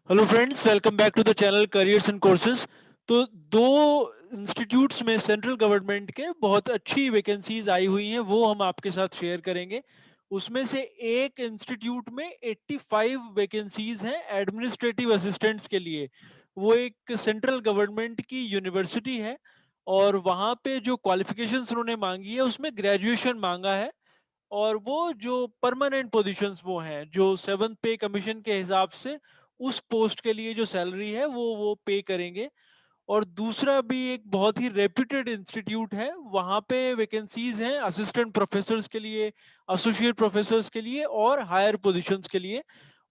Hello friends, welcome back to the channel careers and courses. तो दो institutes में central government के बहुत अच्छी वैकेंसीज आई हुई हैं, वो हम आपके साथ शेयर करेंगे। उसमें से एक इंस्टीट्यूट में 85 वैकेंसीज हैं एडमिनिस्ट्रेटिव असिस्टेंट्स के लिए। वो एक सेंट्रल गवर्नमेंट की यूनिवर्सिटी है और वहाँ पे जो क्वालिफिकेशंस उन्होंने मांगी है उसमें ग्रेजुएशन मांगा है। और वो जो परमानेंट पोजीशंस वो हैं जो सेवंथ पे कमीशन के हिसाब से उस पोस्ट के लिए जो सैलरी है वो पे करेंगे। और दूसरा भी एक बहुत ही रेप्यूटेड इंस्टीट्यूट है, वहाँ पे वैकेंसीज हैं असिस्टेंट प्रोफेसर्स के लिए, एसोसिएट प्रोफेसर्स के लिए और हायर पोजीशंस के लिए।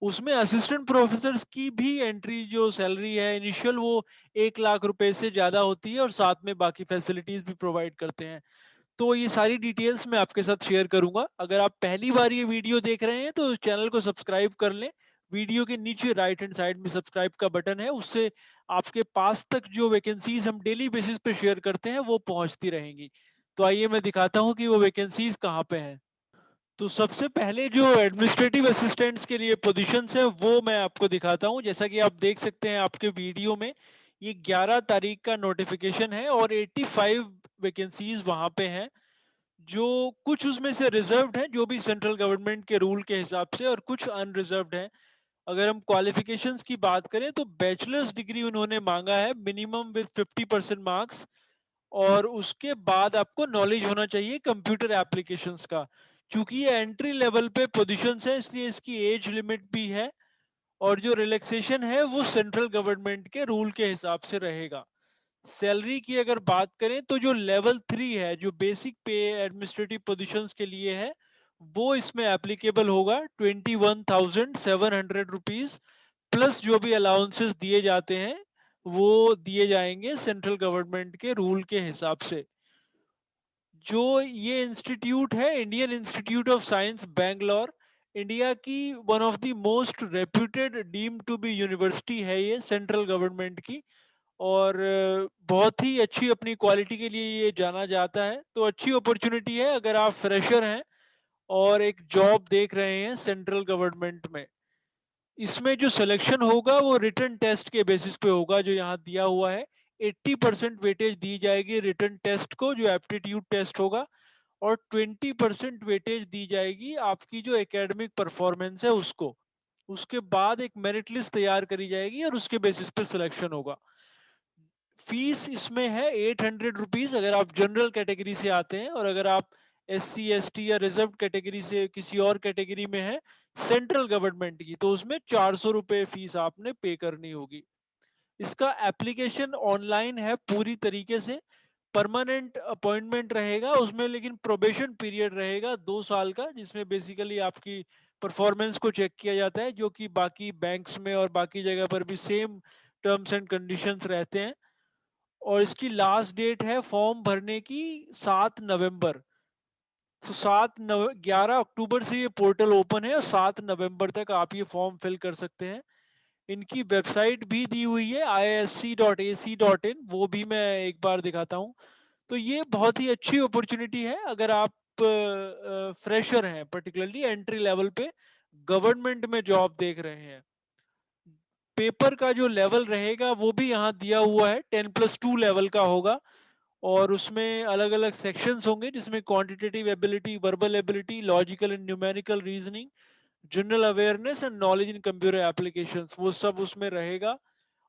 उसमें असिस्टेंट प्रोफेसर्स की भी एंट्री जो सैलरी है इनिशियल वो 1 लाख रुपए से ज़्यादा होती है और साथ में बाकी फैसिलिटीज भी प्रोवाइड करते हैं। तो ये सारी डिटेल्स मैं आपके साथ शेयर करूंगा। अगर आप पहली बार ये वीडियो देख रहे हैं तो चैनल को सब्सक्राइब कर लें। वीडियो के नीचे राइट हैंड साइड में सब्सक्राइब का बटन है, उससे आपके पास तक जो वैकेंसीज हम डेली बेसिस पे शेयर करते हैं वो पहुंचती रहेंगी। तो आइए मैं दिखाता हूं कि वो वैकेंसीज कहाँ पे हैं। तो सबसे पहले जो एडमिनिस्ट्रेटिव असिस्टेंट्स के लिए पोजीशंस है वो मैं आपको दिखाता हूं। जैसा कि आप देख सकते हैं आपके वीडियो में, ये 11 तारीख का नोटिफिकेशन है और 85 वैकेंसीज वहां पे हैं। जो कुछ उसमें से रिजर्व्ड है जो भी सेंट्रल गवर्नमेंट के रूल के हिसाब से, और कुछ अनरिजर्व्ड है। अगर हम क्वालिफिकेशंस की बात करें तो बैचलर्स डिग्री उन्होंने मांगा है मिनिमम विद 50% मार्क्स। और उसके बाद आपको नॉलेज होना चाहिए कंप्यूटर एप्लीकेशंस का। क्योंकि ये एंट्री लेवल पे पोजीशंस है इसलिए इसकी एज लिमिट भी है। और जो रिलैक्सेशन है वो सेंट्रल गवर्नमेंट के रूल के हिसाब से रहेगा। सैलरी की अगर बात करें तो जो लेवल 3 है, जो बेसिक पे एडमिनिस्ट्रेटिव पोजीशंस के लिए है, वो इसमें एप्लीकेबल होगा 21,700 रुपीज। प्लस जो भी अलाउंसेस दिए जाते हैं वो दिए जाएंगे सेंट्रल गवर्नमेंट के रूल के हिसाब से। जो ये इंस्टीट्यूट है Indian institute of science Bangalore, India की one of the most reputed deem to be university है ये सेंट्रल गवर्नमेंट की। और बहुत ही अच्छी अपनी क्वालिटी के लिए ये जाना जाता है। तो अच्छी अपॉर्चुनिटी है अगर आप फ्रेशर हैं और एक जॉब देख रहे हैं सेंट्रल गवर्नमेंट में। इसमें जो सिलेक्शन होगा वो रिटन टेस्ट के बेसिस पे होगा जो यहाँ दिया हुआ है। 80% वेटेज दी जाएगी रिटन टेस्ट को जो एप्टीट्यूड टेस्ट होगा। और 20% वेटेज दी जाएगी आपकी जो एकेडमिक परफॉर्मेंस है उसको। उसके बाद एक मेरिट लिस्ट तैयार करी जाएगी और उसके बेसिस पे सिलेक्शन होगा। फीस इसमें है 800 रुपीज अगर आप जनरल कैटेगरी से आते हैं, और अगर आप SC ST या रिजर्व कैटेगरी से किसी और कैटेगरी में है सेंट्रल गवर्नमेंट की, तो उसमें 400 रुपये फीस आपने पे करनी होगी। इसका एप्लीकेशन ऑनलाइन है पूरी तरीके से। परमानेंट अपॉइंटमेंट रहेगा उसमें, लेकिन प्रोबेशन पीरियड रहेगा 2 साल का, जिसमें बेसिकली आपकी परफॉर्मेंस को चेक किया जाता है, जो कि बाकी बैंक्स में और बाकी जगह पर भी सेम टर्म्स एंड कंडीशंस रहते हैं। और इसकी लास्ट डेट है फॉर्म भरने की 7 नवंबर। तो 11 अक्टूबर से ये पोर्टल ओपन है और 7 नवंबर तक आप ये फॉर्म फिल कर सकते हैं। इनकी वेबसाइट भी दी हुई है isc.ac.in, वो भी मैं एक बार दिखाता हूँ। तो ये बहुत ही अच्छी अपॉर्चुनिटी है अगर आप फ्रेशर हैं, पर्टिकुलरली एंट्री लेवल पे गवर्नमेंट में जॉब देख रहे हैं। पेपर का जो लेवल रहेगा वो भी यहाँ दिया हुआ है, 10+2 लेवल का होगा। और उसमें अलग अलग सेक्शंस होंगे जिसमें quantitative ability, verbal ability, logical and numerical reasoning, general awareness and knowledge in computer applications, वो सब उसमें रहेगा।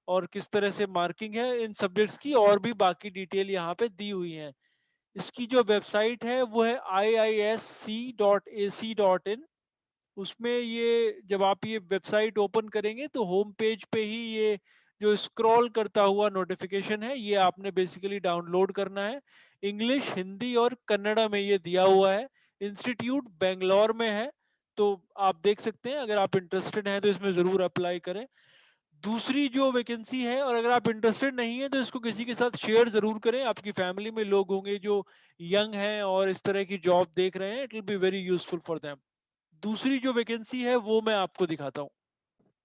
और किस तरह से मार्किंग है इन सब्जेक्ट्स की और भी बाकी डिटेल यहाँ पे दी हुई है। इसकी जो वेबसाइट है वो है iisc.ac.in। उसमें ये जब आप ये वेबसाइट ओपन करेंगे तो होम पेज पे ही ये जो स्क्रॉल करता हुआ नोटिफिकेशन है ये आपने बेसिकली डाउनलोड करना है। इंग्लिश, हिंदी और कन्नड़ा में ये दिया हुआ है। इंस्टीट्यूट बेंगलोर में है। तो आप देख सकते हैं, अगर आप इंटरेस्टेड हैं तो इसमें ज़रूर अप्लाई करें। दूसरी जो वैकेंसी है, और अगर आप इंटरेस्टेड नहीं है तो इसको किसी के साथ शेयर ज़रूर करें। आपकी फैमिली में लोग होंगे जो यंग हैं और इस तरह की जॉब देख रहे हैं, it will be very useful for them. दूसरी जो वैकेंसी है वो मैं आपको दिखाता हूँ।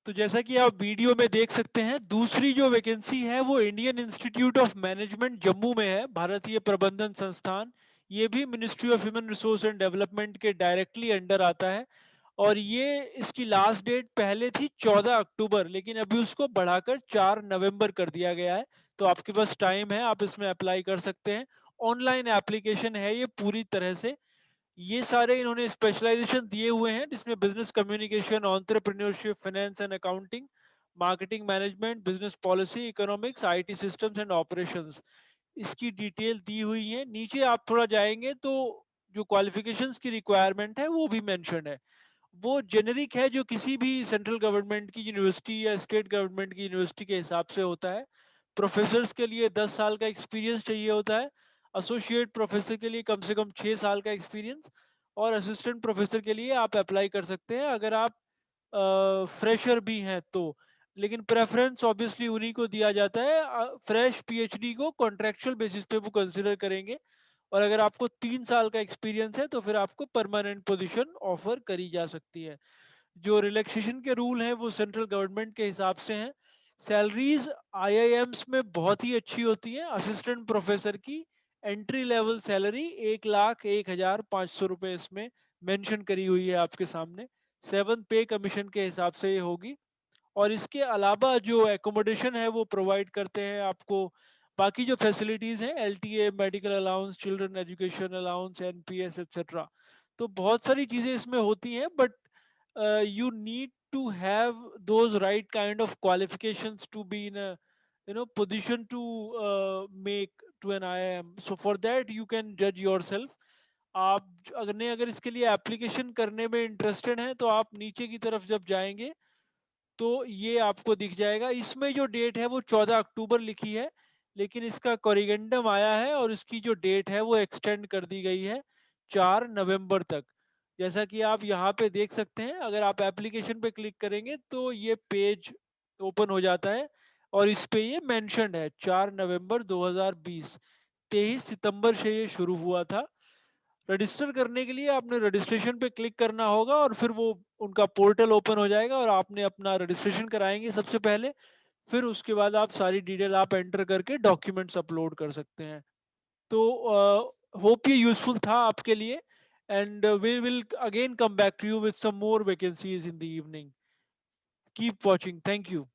तो जैसा कि आप वीडियो में देख सकते हैं, दूसरी जो वैकेंसी है वो Indian institute of management Jammu में है, भारतीय प्रबंधन संस्थान। ये भी ministry of human resource and development के डायरेक्टली अंडर आता है। और ये इसकी लास्ट डेट पहले थी 14 अक्टूबर, लेकिन अभी उसको बढ़ाकर 4 नवंबर कर दिया गया है। तो आपके पास टाइम है, आप इसमें अप्लाई कर सकते हैं। ऑनलाइन एप्लीकेशन है ये पूरी तरह से। ये सारे इन्होंने स्पेशलाइजेशन दिए हुए हैं, जिसमें business communication, entrepreneurship, finance and accounting, marketing management, business policy, economics, IT systems and operations, इसकी डिटेल दी हुई है। नीचे आप थोड़ा जाएंगे तो जो क्वालिफिकेशंस की रिक्वायरमेंट है वो भी मेंशन है। वो जेनेरिक है, जो किसी भी सेंट्रल गवर्नमेंट की यूनिवर्सिटी या स्टेट गवर्नमेंट की यूनिवर्सिटी के हिसाब से होता है। प्रोफेसर्स के लिए 10 साल का एक्सपीरियंस चाहिए होता है, एसोसिएट प्रोफेसर के लिए कम से कम 6 साल का एक्सपीरियंस, और असिस्टेंट प्रोफेसर के लिए आप अप्लाई कर सकते हैं अगर आप फ्रेशर भी हैं तो। लेकिन प्रेफरेंस ऑब्वियसली उन्हीं को दिया जाता है, फ्रेश पीएचडी को कॉन्ट्रेक्चुअल बेसिस पे वो कंसिडर करेंगे। और अगर आपको 3 साल का एक्सपीरियंस है तो फिर आपको परमानेंट पोजीशन ऑफर करी जा सकती है। जो रिलैक्सेशन के रूल हैं वो सेंट्रल गवर्नमेंट के हिसाब से हैं। सैलरीज आईआईएम्स में बहुत ही अच्छी होती है। असिस्टेंट प्रोफेसर की एंट्री लेवल सैलरी 1,01,500 रुपए इसमें मेंशन करी हुई है आपके सामने। 7 पे कमीशन के हिसाब से ये होगी। और इसके अलावा जो एकोमोडेशन है वो प्रोवाइड करते हैं आपको। बाकी जो फैसिलिटीज हैं, LTA, medical allowance, children education allowance, NPS etcetera, तो बहुत सारी चीजें इसमें होती हैं। But you need to have those right kind of qualifications to be in a position to make to an IIM. So for that you can judge yourself. आप अगर इसके लिए एप्लीकेशन करने में इंटरेस्टेड हैं तो आप नीचे की तरफ जब जाएंगे तो ये आपको दिख जाएगा। इसमें जो डेट है वो 14 अक्टूबर लिखी है, लेकिन इसका कोरिगेंडम आया है और इसकी जो डेट है वो एक्सटेंड कर दी गई है 4 नवंबर तक। जैसा कि आप यहाँ पे देख सकते हैं, अगर आप एप्लीकेशन पे क्लिक करेंगे तो ये पेज ओपन हो जाता है और इस पे ये मेंशन्ड है 4 नवंबर 2020। 23 सितंबर से ये शुरू हुआ था। रजिस्टर करने के लिए आपने रजिस्ट्रेशन पे क्लिक करना होगा और फिर वो उनका पोर्टल ओपन हो जाएगा और आपने अपना रजिस्ट्रेशन कराएंगे सबसे पहले। फिर उसके बाद आप सारी डिटेल आप एंटर करके डॉक्यूमेंट्स अपलोड कर सकते हैं। तो होप ये यूजफुल था आपके लिए। And we will again come back to you with some more vacancies in the evening. Keep watching. Thank you.